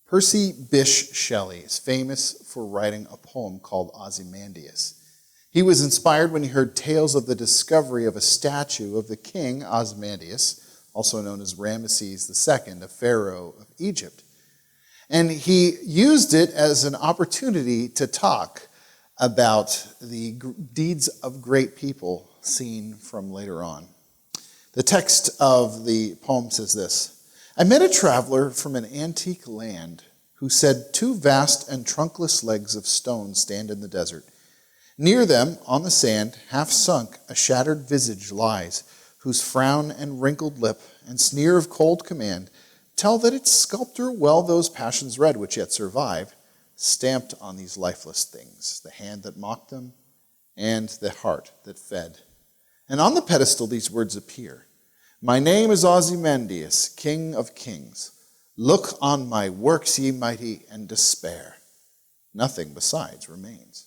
Percy Bysshe Shelley is famous for writing a poem called Ozymandias. He was inspired when he heard tales of the discovery of a statue of the king Ozymandias, also known as Ramesses II, a pharaoh of Egypt. And he used it as an opportunity to talk about the deeds of great people seen from later on. The text of the poem says this: I met a traveler from an antique land who said, 2 vast and trunkless legs of stone stand in the desert. Near them, on the sand, half sunk, a shattered visage lies, whose frown and wrinkled lip and sneer of cold command tell that its sculptor well those passions read which yet survive, stamped on these lifeless things, the hand that mocked them and the heart that fed. And on the pedestal these words appear: My name is Ozymandias, King of Kings. Look on my works, ye mighty, and despair. Nothing besides remains.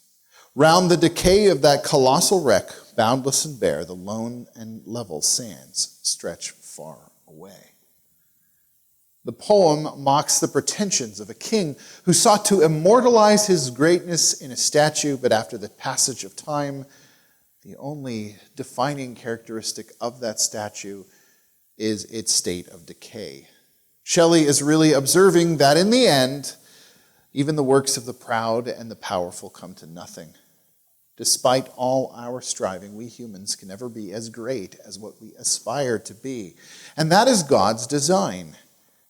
Round the decay of that colossal wreck, boundless and bare, the lone and level sands stretch far away. The poem mocks the pretensions of a king who sought to immortalize his greatness in a statue, but after the passage of time, the only defining characteristic of that statue is its state of decay. Shelley is really observing that in the end, even the works of the proud and the powerful come to nothing. Despite all our striving, we humans can never be as great as what we aspire to be. And that is God's design.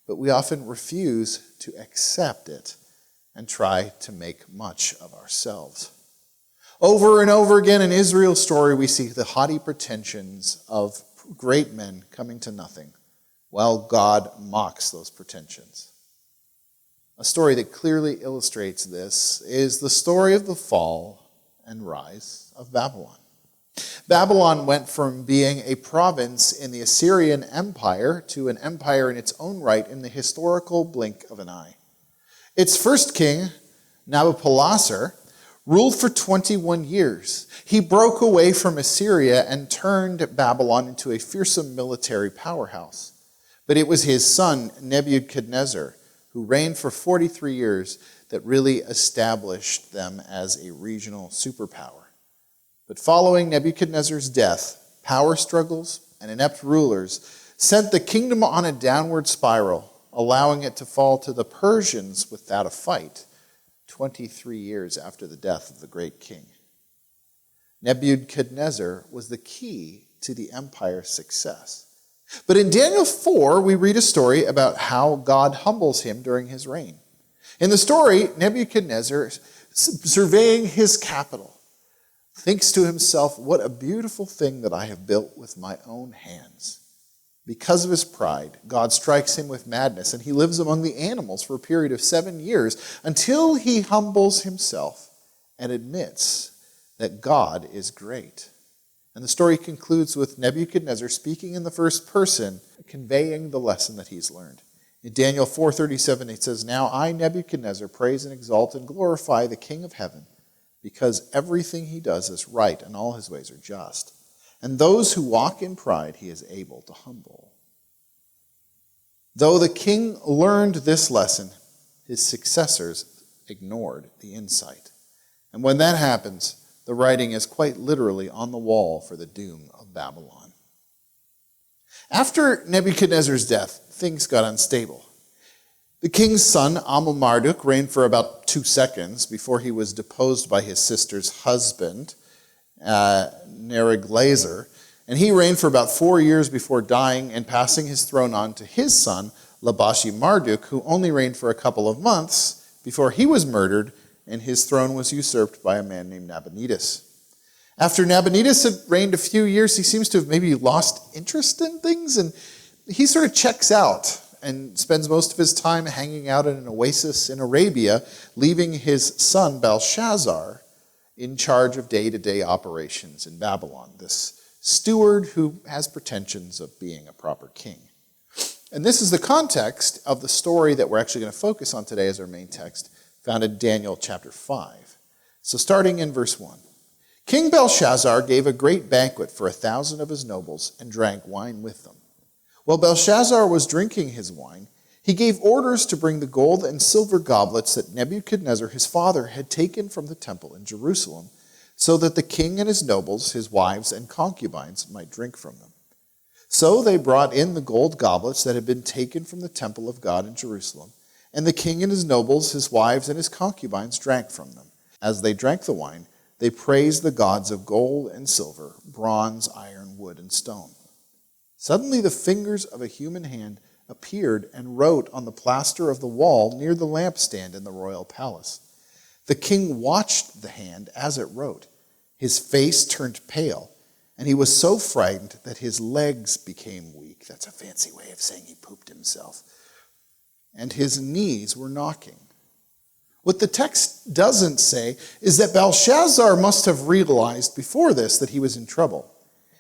But we often refuse to accept it and try to make much of ourselves. Over and over again in Israel's story, we see the haughty pretensions of great men coming to nothing, while God mocks those pretensions. A story that clearly illustrates this is the story of the fall and rise of Babylon. Babylon went from being a province in the Assyrian Empire to an empire in its own right in the historical blink of an eye. Its first king, Nebuchadnezzar, ruled for 21 years. He broke away from Assyria and turned Babylon into a fearsome military powerhouse. But it was his son, Nebuchadnezzar, who reigned for 43 years that really established them as a regional superpower. But following Nebuchadnezzar's death, power struggles and inept rulers sent the kingdom on a downward spiral, allowing it to fall to the Persians without a fight, 23 years after the death of the great king. Nebuchadnezzar was the key to the empire's success. But in Daniel 4, we read a story about how God humbles him during his reign. In the story, Nebuchadnezzar, surveying his capital, thinks to himself, what a beautiful thing that I have built with my own hands. Because of his pride, God strikes him with madness, and he lives among the animals for a period of 7 years until he humbles himself and admits that God is great. And the story concludes with Nebuchadnezzar speaking in the first person, conveying the lesson that he's learned. In Daniel 4:37, it says, Now I, Nebuchadnezzar, praise and exalt and glorify the King of heaven, because everything he does is right and all his ways are just. And those who walk in pride he is able to humble. Though the king learned this lesson, his successors ignored the insight. And when that happens, the writing is quite literally on the wall for the doom of Babylon. After Nebuchadnezzar's death, things got unstable. The king's son, Marduk, reigned for about 2 seconds before he was deposed by his sister's husband, Nebuchadnezzar, and he reigned for about 4 years before dying and passing his throne on to his son, Marduk, who only reigned for a couple of months before he was murdered and his throne was usurped by a man named Nabonidus. After Nabonidus had reigned a few years, he seems to have maybe lost interest in things, and he sort of checks out and spends most of his time hanging out in an oasis in Arabia, leaving his son Belshazzar in charge of day-to-day operations in Babylon, this steward who has pretensions of being a proper king. And this is the context of the story that we're actually going to focus on today as our main text, found in Daniel chapter 5. So starting in verse 1. King Belshazzar gave a great banquet for 1,000 of his nobles and drank wine with them. While Belshazzar was drinking his wine, he He gave orders to bring the gold and silver goblets that Nebuchadnezzar, his father, had taken from the temple in Jerusalem, so that the king and his nobles, his wives, and concubines might drink from them. So they brought in the gold goblets that had been taken from the temple of God in Jerusalem, and the king and his nobles, his wives, and his concubines drank from them. As they drank the wine, they praised the gods of gold and silver, bronze, iron, wood, and stone. Suddenly the fingers of a human hand appeared and wrote on the plaster of the wall near the lampstand in the royal palace. The king watched the hand as it wrote. His face turned pale, and he was so frightened that his legs became weak. That's a fancy way of saying he pooped himself. And his knees were knocking. What the text doesn't say is that Belshazzar must have realized before this that he was in trouble.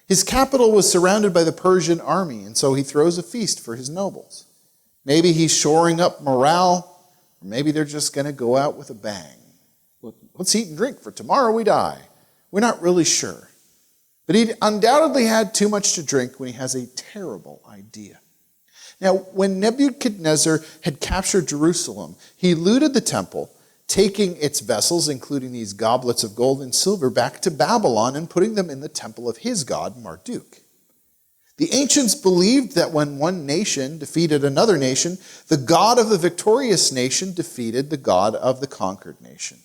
His capital was surrounded by the Persian army, and so he throws a feast for his nobles. Maybe he's shoring up morale, or maybe they're just going to go out with a bang. Let's eat and drink, for tomorrow we die. We're not really sure. But he undoubtedly had too much to drink when he has a terrible idea. Now, when Nebuchadnezzar had captured Jerusalem, he looted the temple, taking its vessels, including these goblets of gold and silver, back to Babylon and putting them in the temple of his god, Marduk. The ancients believed that when one nation defeated another nation, the god of the victorious nation defeated the god of the conquered nation.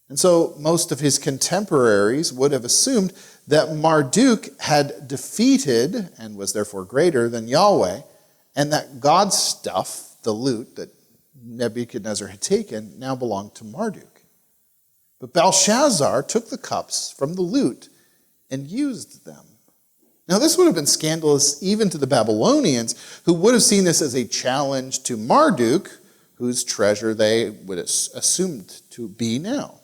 And so most of his contemporaries would have assumed that Marduk had defeated and was therefore greater than Yahweh, and that God's stuff, the loot that Nebuchadnezzar had taken, now belonged to Marduk. But Belshazzar took the cups from the loot and used them. Now this would have been scandalous even to the Babylonians, who would have seen this as a challenge to Marduk, whose treasure they would have assumed to be now.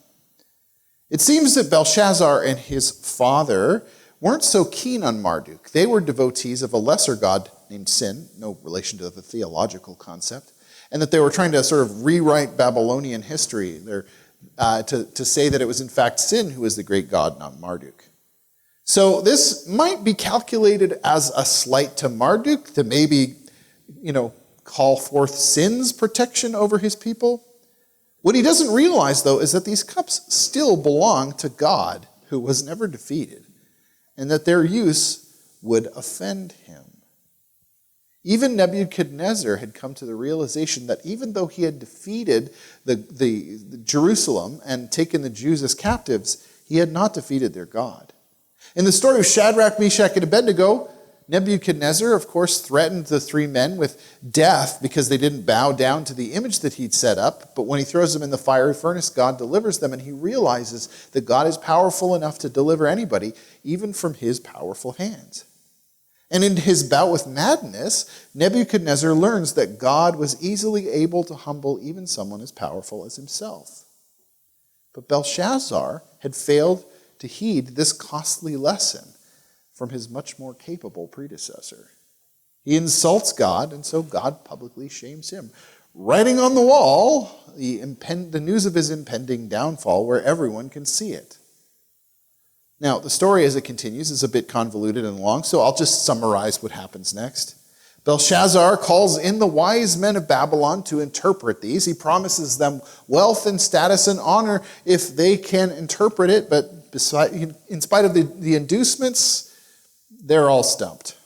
It seems that Belshazzar and his father weren't so keen on Marduk. They were devotees of a lesser god named Sin, no relation to the theological concept, and that they were trying to sort of rewrite Babylonian history to say that it was in fact Sin who was the great god, not Marduk. So this might be calculated as a slight to Marduk to maybe, call forth Sin's protection over his people. What he doesn't realize, though, is that these cups still belong to God, who was never defeated, and that their use would offend him. Even Nebuchadnezzar had come to the realization that even though he had defeated the Jerusalem and taken the Jews as captives, he had not defeated their God. In the story of Shadrach, Meshach, and Abednego, Nebuchadnezzar, of course, threatened the three men with death because they didn't bow down to the image that he'd set up. But when he throws them in the fiery furnace, God delivers them, and he realizes that God is powerful enough to deliver anybody, even from his powerful hands. And in his bout with madness, Nebuchadnezzar learns that God was easily able to humble even someone as powerful as himself. But Belshazzar had failed to heed this costly lesson from his much more capable predecessor. He insults God, and so God publicly shames him, writing on the wall the news of his impending downfall where everyone can see it. Now, the story as it continues is a bit convoluted and long, so I'll just summarize what happens next. Belshazzar calls in the wise men of Babylon to interpret these. He promises them wealth and status and honor if they can interpret it, but in spite of the inducements, they're all stumped.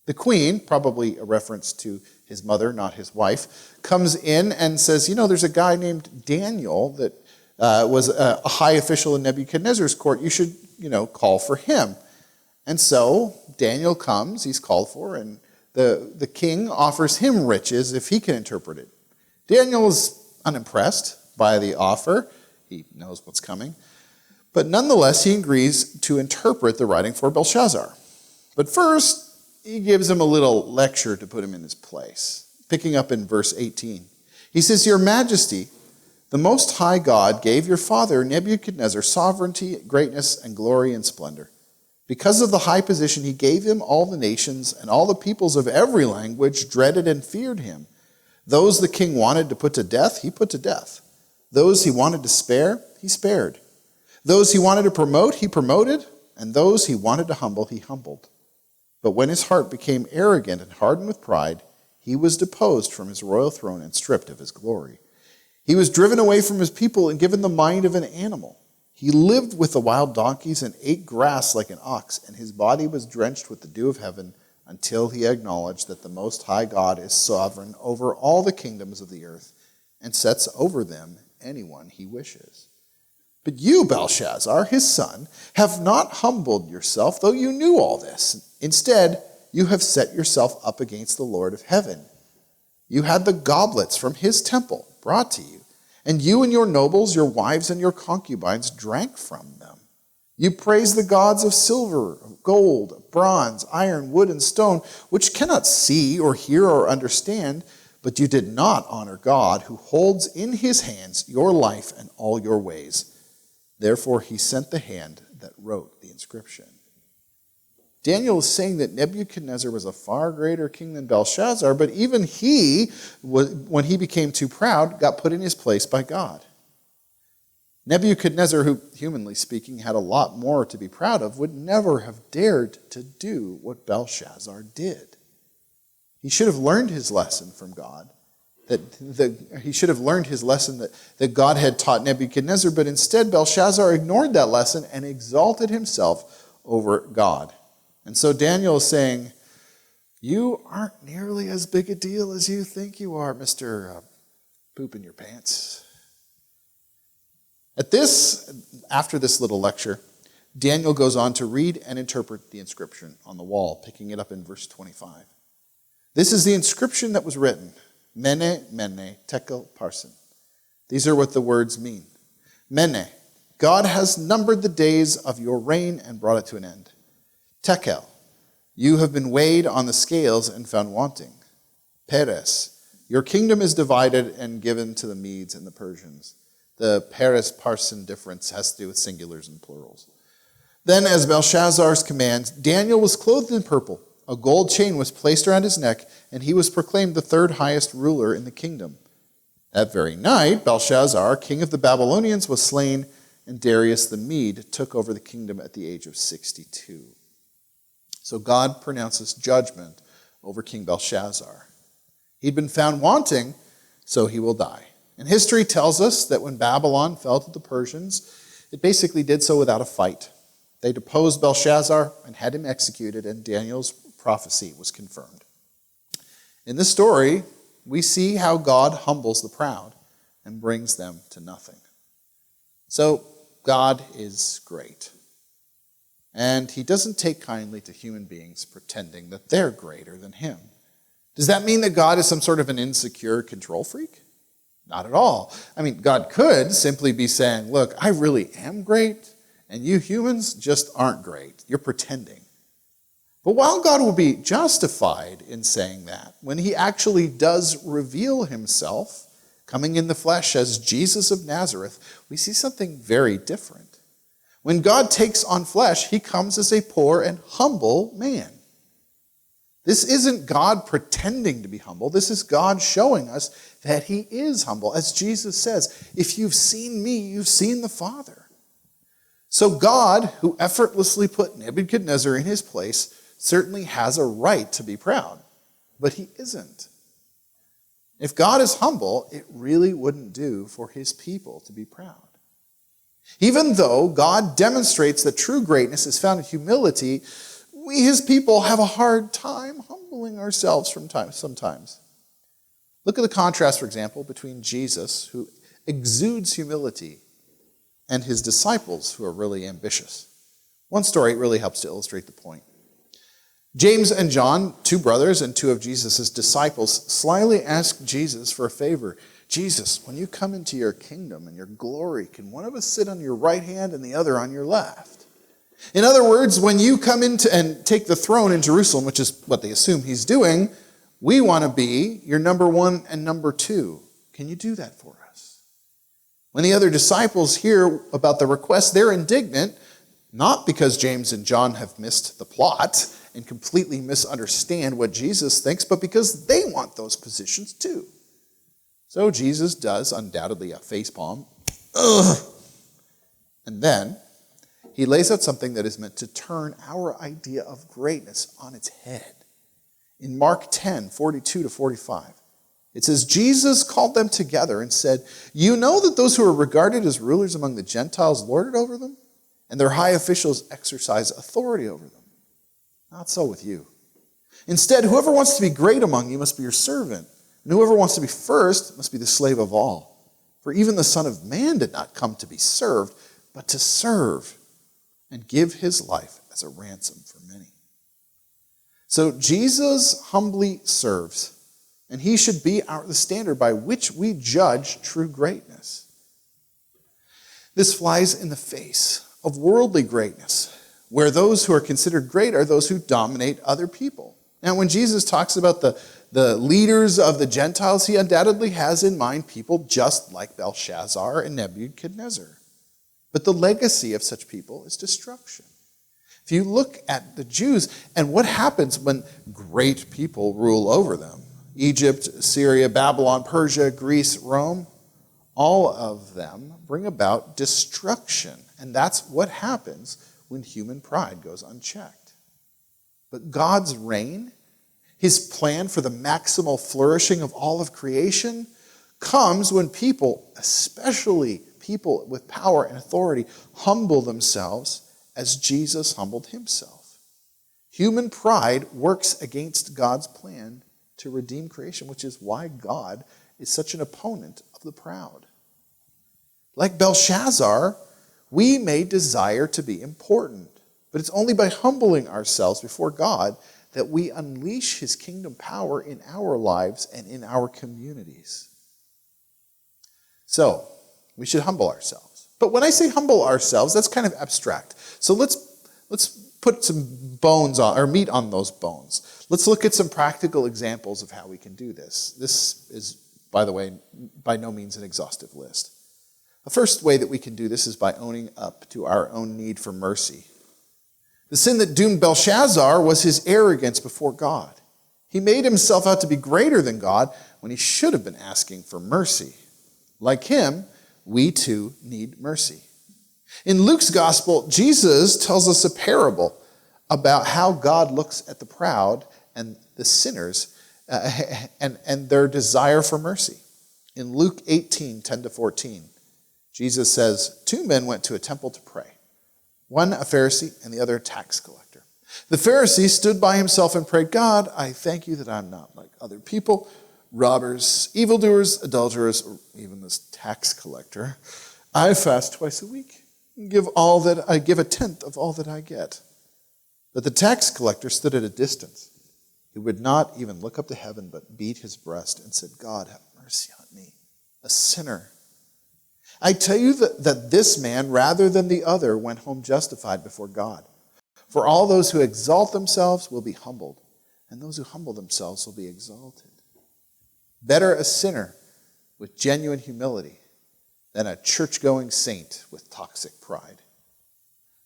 The queen, probably a reference to his mother, not his wife, comes in and says, there's a guy named Daniel that was a high official in Nebuchadnezzar's court. You should, call for him. And so Daniel comes, he's called for, and the king offers him riches if he can interpret it. Daniel is unimpressed by the offer. He knows what's coming. But nonetheless, he agrees to interpret the writing for Belshazzar. But first, he gives him a little lecture to put him in his place. Picking up in verse 18. He says, Your Majesty, the Most High God gave your father Nebuchadnezzar sovereignty, greatness, and glory and splendor. Because of the high position he gave him, all the nations and all the peoples of every language dreaded and feared him. Those the king wanted to put to death, he put to death. Those he wanted to spare, he spared. Those he wanted to promote, he promoted. And those he wanted to humble, he humbled. But when his heart became arrogant and hardened with pride, he was deposed from his royal throne and stripped of his glory. He was driven away from his people and given the mind of an animal. He lived with the wild donkeys and ate grass like an ox, and his body was drenched with the dew of heaven until he acknowledged that the Most High God is sovereign over all the kingdoms of the earth and sets over them anyone he wishes. But you, Belshazzar, his son, have not humbled yourself, though you knew all this. Instead, you have set yourself up against the Lord of heaven. You had the goblets from his temple brought to you, and you and your nobles, your wives, and your concubines drank from them. You praised the gods of silver, gold, bronze, iron, wood, and stone, which cannot see or hear or understand, but you did not honor God, who holds in his hands your life and all your ways. Therefore he sent the hand that wrote the inscription. Daniel is saying that Nebuchadnezzar was a far greater king than Belshazzar, but even he, when he became too proud, got put in his place by God. Nebuchadnezzar, who, humanly speaking, had a lot more to be proud of, would never have dared to do what Belshazzar did. He should have learned his lesson from God. He should have learned his lesson that God had taught Nebuchadnezzar, but instead Belshazzar ignored that lesson and exalted himself over God. And so Daniel is saying, you aren't nearly as big a deal as you think you are, Mr. Poop in your pants. After this little lecture, Daniel goes on to read and interpret the inscription on the wall, picking it up in verse 25. This is the inscription that was written. Mene, mene, tekel, parsin. These are what the words mean. Mene, God has numbered the days of your reign and brought it to an end. Tekel, you have been weighed on the scales and found wanting. Peres, your kingdom is divided and given to the Medes and the Persians. The Peres parsin difference has to do with singulars and plurals. Then, as Belshazzar's command, Daniel was clothed in purple. A gold chain was placed around his neck, and he was proclaimed the third highest ruler in the kingdom. That very night, Belshazzar, king of the Babylonians, was slain, and Darius the Mede took over the kingdom at the age of 62. So God pronounces judgment over King Belshazzar. He'd been found wanting, so he will die. And history tells us that when Babylon fell to the Persians, it basically did so without a fight. They deposed Belshazzar and had him executed, and Daniel's prophecy was confirmed. In this story, we see how God humbles the proud and brings them to nothing. So, God is great. And he doesn't take kindly to human beings pretending that they're greater than him. Does that mean that God is some sort of an insecure control freak? Not at all. I mean, God could simply be saying, look, I really am great, and you humans just aren't great. You're pretending. But while God will be justified in saying that, when he actually does reveal himself, coming in the flesh as Jesus of Nazareth, we see something very different. When God takes on flesh, he comes as a poor and humble man. This isn't God pretending to be humble. This is God showing us that he is humble. As Jesus says, if you've seen me, you've seen the Father. So God, who effortlessly put Nebuchadnezzar in his place, certainly has a right to be proud, but he isn't. If God is humble, it really wouldn't do for his people to be proud. Even though God demonstrates that true greatness is found in humility, we, his people, have a hard time humbling ourselves sometimes. Look at the contrast, for example, between Jesus, who exudes humility, and his disciples, who are really ambitious. One story really helps to illustrate the point. James and John, two brothers and two of Jesus' disciples, slyly asked Jesus for a favor. Jesus, when you come into your kingdom and your glory, can one of us sit on your right hand and the other on your left? In other words, when you come into and take the throne in Jerusalem, which is what they assume he's doing, we want to be your number one and number two. Can you do that for us? When the other disciples hear about the request, they're indignant, not because James and John have missed the plot and completely misunderstand what Jesus thinks, but because they want those positions too. So Jesus does undoubtedly a facepalm. Ugh. And then he lays out something that is meant to turn our idea of greatness on its head. In Mark 10, 42 to 45, it says, Jesus called them together and said, "You know that those who are regarded as rulers among the Gentiles lord it over them, and their high officials exercise authority over them. Not so with you. Instead, whoever wants to be great among you must be your servant, and whoever wants to be first must be the slave of all. For even the Son of Man did not come to be served, but to serve and give his life as a ransom for many." So Jesus humbly serves, and he should be the standard by which we judge true greatness. This flies in the face of worldly greatness, where those who are considered great are those who dominate other people. Now, when Jesus talks about the leaders of the Gentiles, he undoubtedly has in mind people just like Belshazzar and Nebuchadnezzar. But the legacy of such people is destruction. If you look at the Jews and what happens when great people rule over them, Egypt, Syria, Babylon, Persia, Greece, Rome, all of them bring about destruction. And that's what happens when human pride goes unchecked. But God's reign, his plan for the maximal flourishing of all of creation, comes when people, especially people with power and authority, humble themselves as Jesus humbled himself. Human pride works against God's plan to redeem creation, which is why God is such an opponent of the proud. Like Belshazzar, we may desire to be important, but it's only by humbling ourselves before God that we unleash his kingdom power in our lives and in our communities. So, we should humble ourselves. But when I say humble ourselves, that's kind of abstract. So let's put some bones on, or meat on those bones. Let's look at some practical examples of how we can do this. This is, by the way, by no means an exhaustive list. The first way that we can do this is by owning up to our own need for mercy. The sin that doomed Belshazzar was his arrogance before God. He made himself out to be greater than God when he should have been asking for mercy. Like him, we too need mercy. In Luke's gospel, Jesus tells us a parable about how God looks at the proud and the sinners and their desire for mercy. In Luke 18, 10 to 14, Jesus says, 2 men went to a temple to pray, one a Pharisee and the other a tax collector. The Pharisee stood by himself and prayed, "God, I thank you that I'm not like other people, robbers, evildoers, adulterers, or even this tax collector. I fast twice a week and give a tenth of all that I get." But the tax collector stood at a distance. He would not even look up to heaven, but beat his breast and said, "God, have mercy on me, a sinner." I tell you that this man, rather than the other, went home justified before God. For all those who exalt themselves will be humbled, and those who humble themselves will be exalted. Better a sinner with genuine humility than a church-going saint with toxic pride.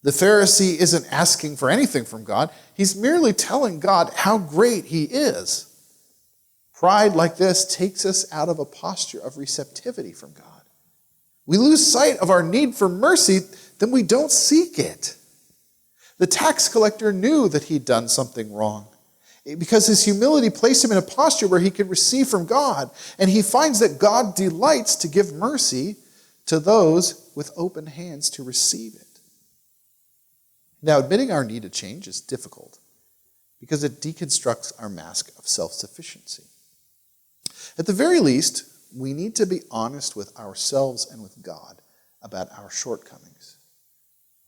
The Pharisee isn't asking for anything from God. He's merely telling God how great he is. Pride like this takes us out of a posture of receptivity from God. We lose sight of our need for mercy, then we don't seek it. The tax collector knew that he'd done something wrong because his humility placed him in a posture where he could receive from God, and he finds that God delights to give mercy to those with open hands to receive it. Now, admitting our need to change is difficult because it deconstructs our mask of self-sufficiency. At the very least, we need to be honest with ourselves and with God about our shortcomings.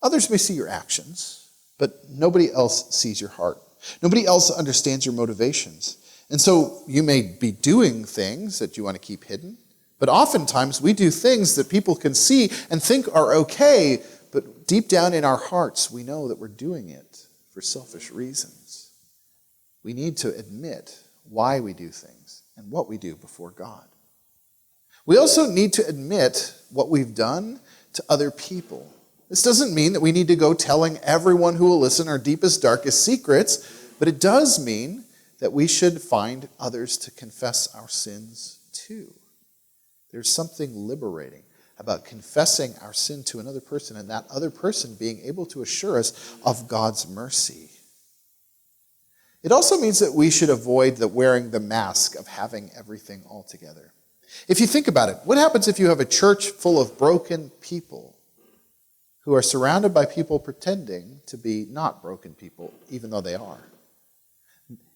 Others may see your actions, but nobody else sees your heart. Nobody else understands your motivations. And so you may be doing things that you want to keep hidden, but oftentimes we do things that people can see and think are okay, but deep down in our hearts, we know that we're doing it for selfish reasons. We need to admit why we do things and what we do before God. We also need to admit what we've done to other people. This doesn't mean that we need to go telling everyone who will listen our deepest, darkest secrets, but it does mean that we should find others to confess our sins to. There's something liberating about confessing our sin to another person and that other person being able to assure us of God's mercy. It also means that we should avoid wearing the mask of having everything all together. If you think about it, what happens if you have a church full of broken people who are surrounded by people pretending to be not broken people, even though they are?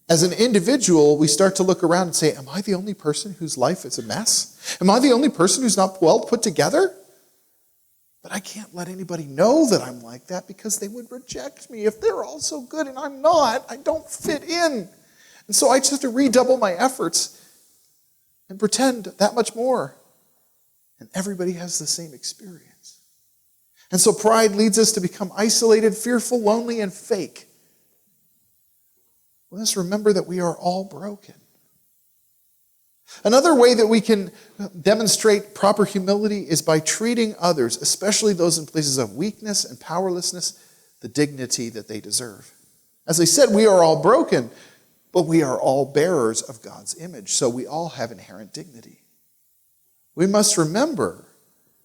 As an individual, we start to look around and say, am I the only person whose life is a mess? Am I the only person who's not well put together? But I can't let anybody know that I'm like that because they would reject me. If they're all so good and I'm not, I don't fit in. And so I just have to redouble my efforts and pretend that much more. And everybody has the same experience. And so pride leads us to become isolated, fearful, lonely, and fake. Let us remember that we are all broken. Another way that we can demonstrate proper humility is by treating others, especially those in places of weakness and powerlessness, the dignity that they deserve. As I said, we are all broken, but we are all bearers of God's image, so we all have inherent dignity. We must remember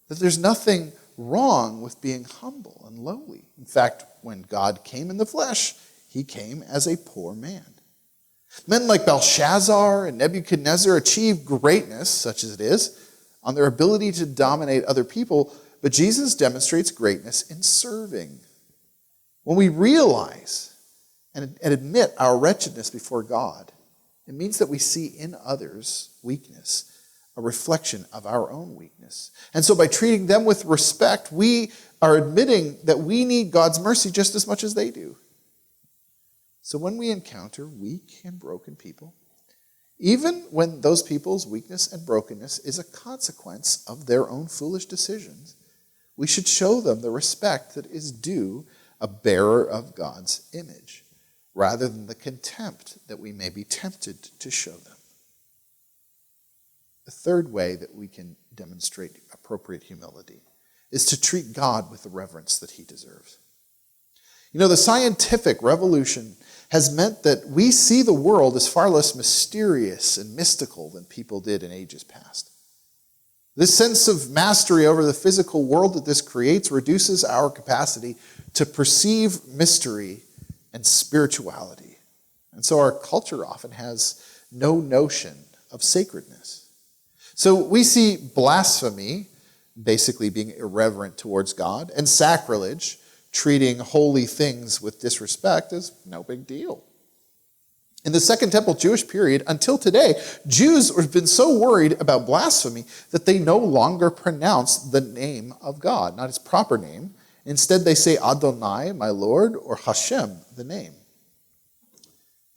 that there's nothing wrong with being humble and lowly. In fact, when God came in the flesh, he came as a poor man. Men like Belshazzar and Nebuchadnezzar achieved greatness, such as it is, on their ability to dominate other people, but Jesus demonstrates greatness in serving. When we realize and admit our wretchedness before God, it means that we see in others' weakness a reflection of our own weakness. And so by treating them with respect, we are admitting that we need God's mercy just as much as they do. So when we encounter weak and broken people, even when those people's weakness and brokenness is a consequence of their own foolish decisions, we should show them the respect that is due a bearer of God's image, rather than the contempt that we may be tempted to show them. The third way that we can demonstrate appropriate humility is to treat God with the reverence that he deserves. You know, the scientific revolution has meant that we see the world as far less mysterious and mystical than people did in ages past. This sense of mastery over the physical world that this creates reduces our capacity to perceive mystery and spirituality. And so our culture often has no notion of sacredness. So we see blasphemy, basically being irreverent towards God, and sacrilege, treating holy things with disrespect, is no big deal. In the Second Temple Jewish period, until today, Jews have been so worried about blasphemy that they no longer pronounce the name of God, not his proper name. Instead, they say Adonai, my Lord, or Hashem, the name.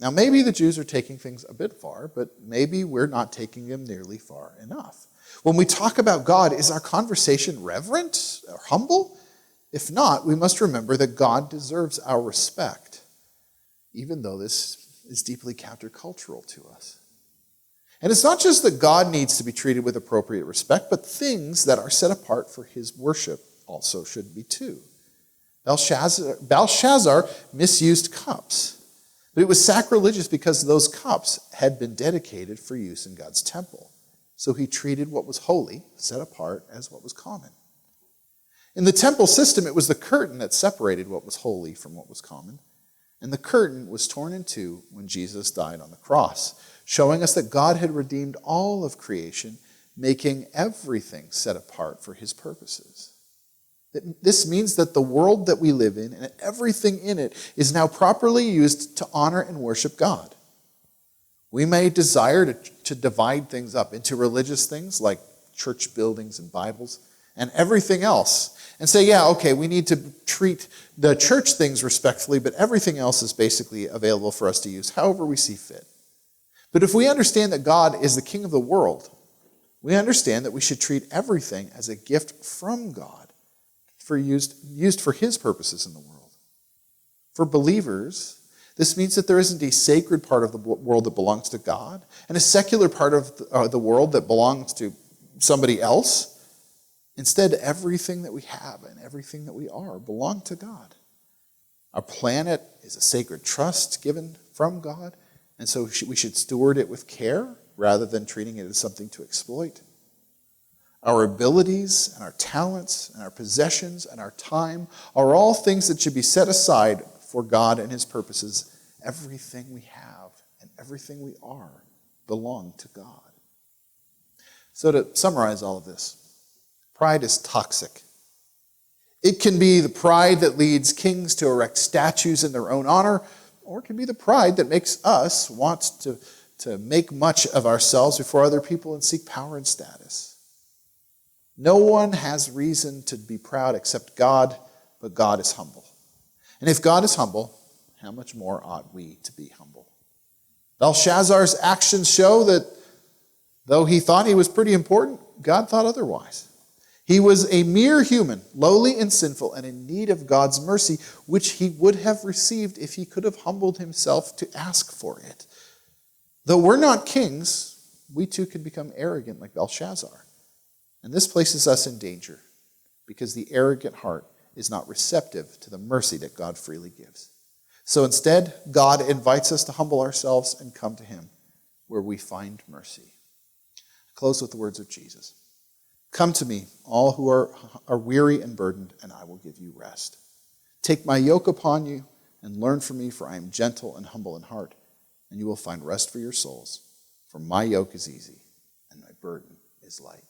Now, maybe the Jews are taking things a bit far, but maybe we're not taking them nearly far enough. When we talk about God, is our conversation reverent or humble? If not, we must remember that God deserves our respect, even though this is deeply countercultural to us. And it's not just that God needs to be treated with appropriate respect, but things that are set apart for his worship also should be too. Belshazzar misused cups, but it was sacrilegious because those cups had been dedicated for use in God's temple. So he treated what was holy, set apart, as what was common. In the temple system, it was the curtain that separated what was holy from what was common. And the curtain was torn in two when Jesus died on the cross, showing us that God had redeemed all of creation, making everything set apart for his purposes. This means that the world that we live in and everything in it is now properly used to honor and worship God. We may desire to divide things up into religious things like church buildings and Bibles and everything else, and say, yeah, okay, we need to treat the church things respectfully, but everything else is basically available for us to use however we see fit. But if we understand that God is the king of the world, we understand that we should treat everything as a gift from God, used for his purposes in the world. For believers, this means that there isn't a sacred part of the world that belongs to God and a secular part of the world that belongs to somebody else. Instead, everything that we have and everything that we are belong to God. Our planet is a sacred trust given from God, and so we should steward it with care rather than treating it as something to exploit. Our abilities and our talents and our possessions and our time are all things that should be set aside for God and his purposes everything we have and everything we are belong to God. So to summarize all of this, pride is toxic. It can be the pride that leads kings to erect statues in their own honor, or it can be the pride that makes us want to make much of ourselves before other people and seek power and status. No one has reason to be proud except God, but God is humble. And if God is humble, how much more ought we to be humble? Belshazzar's actions show that though he thought he was pretty important, God thought otherwise. He was a mere human, lowly and sinful, and in need of God's mercy, which he would have received if he could have humbled himself to ask for it. Though we're not kings, we too can become arrogant like Belshazzar. And this places us in danger, because the arrogant heart is not receptive to the mercy that God freely gives. So instead, God invites us to humble ourselves and come to him, where we find mercy. I close with the words of Jesus. Come to me, all who are weary and burdened, and I will give you rest. Take my yoke upon you and learn from me, for I am gentle and humble in heart, and you will find rest for your souls. For my yoke is easy and my burden is light.